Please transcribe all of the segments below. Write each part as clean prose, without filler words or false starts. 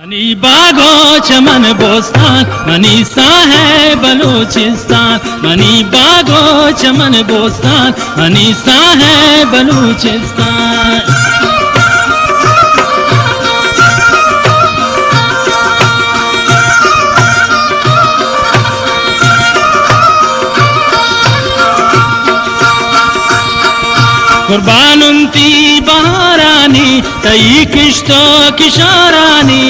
Money बागो चमन बोस्तान मनीसा है Balochistan. Money बागो चमन बोस्तान मनीसा है बलूचिस्तान। कुर्बानुंती बहारानी तई किश्तो किशारानी।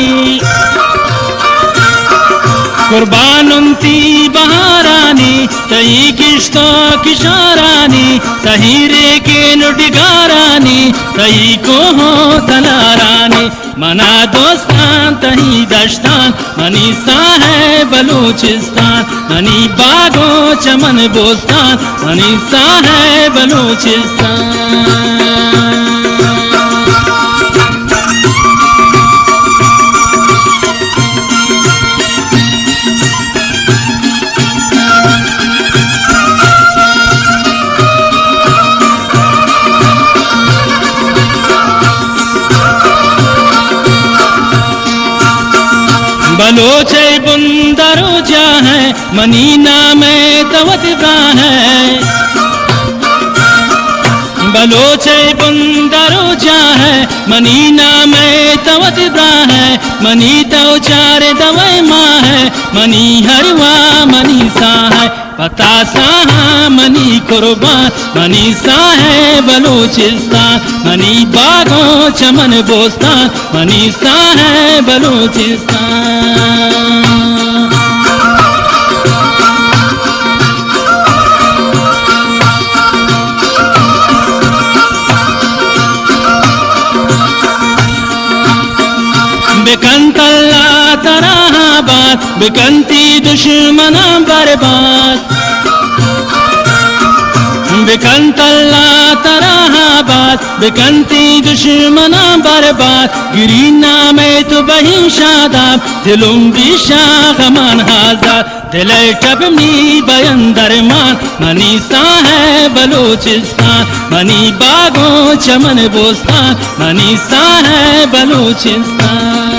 कुर्बानुंती बहारानी तई किश्तो किशारानी। तहीरे के नुडिगारानी तई को हो तलारानी। मना दोस्तान तही दश्तान मनीसा है बलूचिस्तान। मनी बागो चमन बोस्तान मनीसा है बलूचिस्तान। बलोचे बुंदरो जा है मनीना में तवत है। बलोचे बुंदरो जा है मनीना में तवत है। मनी तो चार दवाई माँ है मनी हरवा मनीसा है। पता सा मनी कुर्बान मनीसा है बलूचिस्तान। मनी बागो चमन बोस्तान मनीसा है बलूचिस्तान। बिकंतल्ला तराबाद बिकंती दुश्मना बर्बाद। बिकंतल्ला तराबाद बिकंती दुश्मना बर्बाद। गिरीना में तो बही शादाब दिलुम बिशाख मन हाजाद। दिल टबनी बयंदर मान मनीसा है बलूचिस्तान। मनी बागो चमन बोस्तान मनीसा है बलूचिस्तान।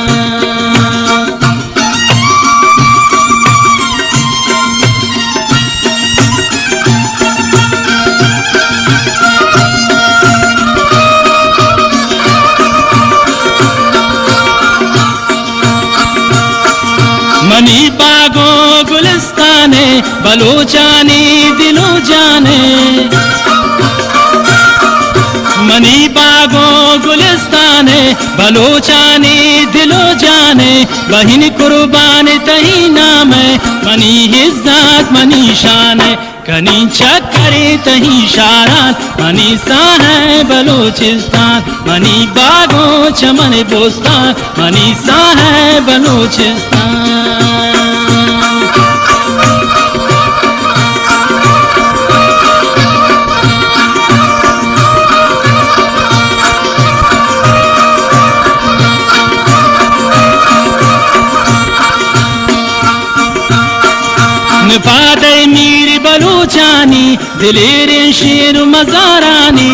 मनी बागो गुलिस्ताने बलूचानी दिलो जाने। मनी बागो गुलिस्ताने बलूचानी दिलो जाने। बहिन कुर्बान तही नाम है मनी इज्जत मनी शान है। कनी चक्करे तही शारान मनीसा है बलूचिस्तान। मनी बागो चमन बोस्तान मनीसा है बलूचिस्तान। निफादे मीर बलूचानी दिलेर शेर मजारानी।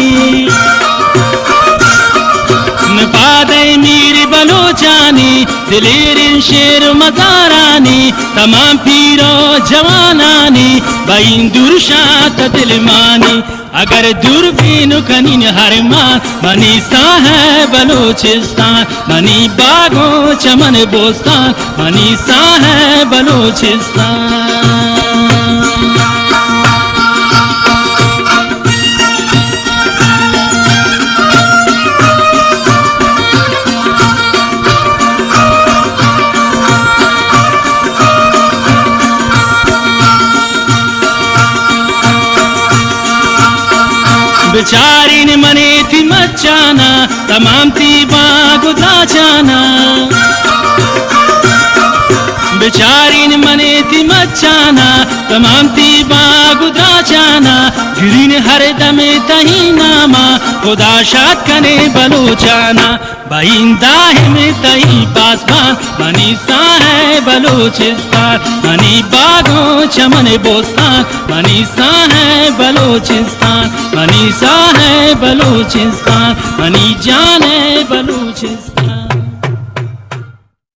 निफादे मीर बलूचानी दिलेर शेर मजारानी। तमाम पीरो जवानानी बाइन दुर्शात दिलमानी। अगर दूरबीन कनीन हरमान मनीसा है बलूचिस्तान। मनी बागो चमन बोस्तान मनीसा है बलूचिस्तान। बेचारीन मने थी मचाना तमाम थी बागुदा जाना। बेचारीन मने थी मचाना तमाम थी बागुदा जाना। गिरीन हर दमे तही नामा खुदा शाद कने बलूचाना। बाइंदा में तही पासबान मनीसा है बलूचिस्तान। मनी बागो चमन बोस्तान मनीसा है बलूचिस्तान। मनीसा है बलूचिस्तान। मनी जान है बलूचिस्तान।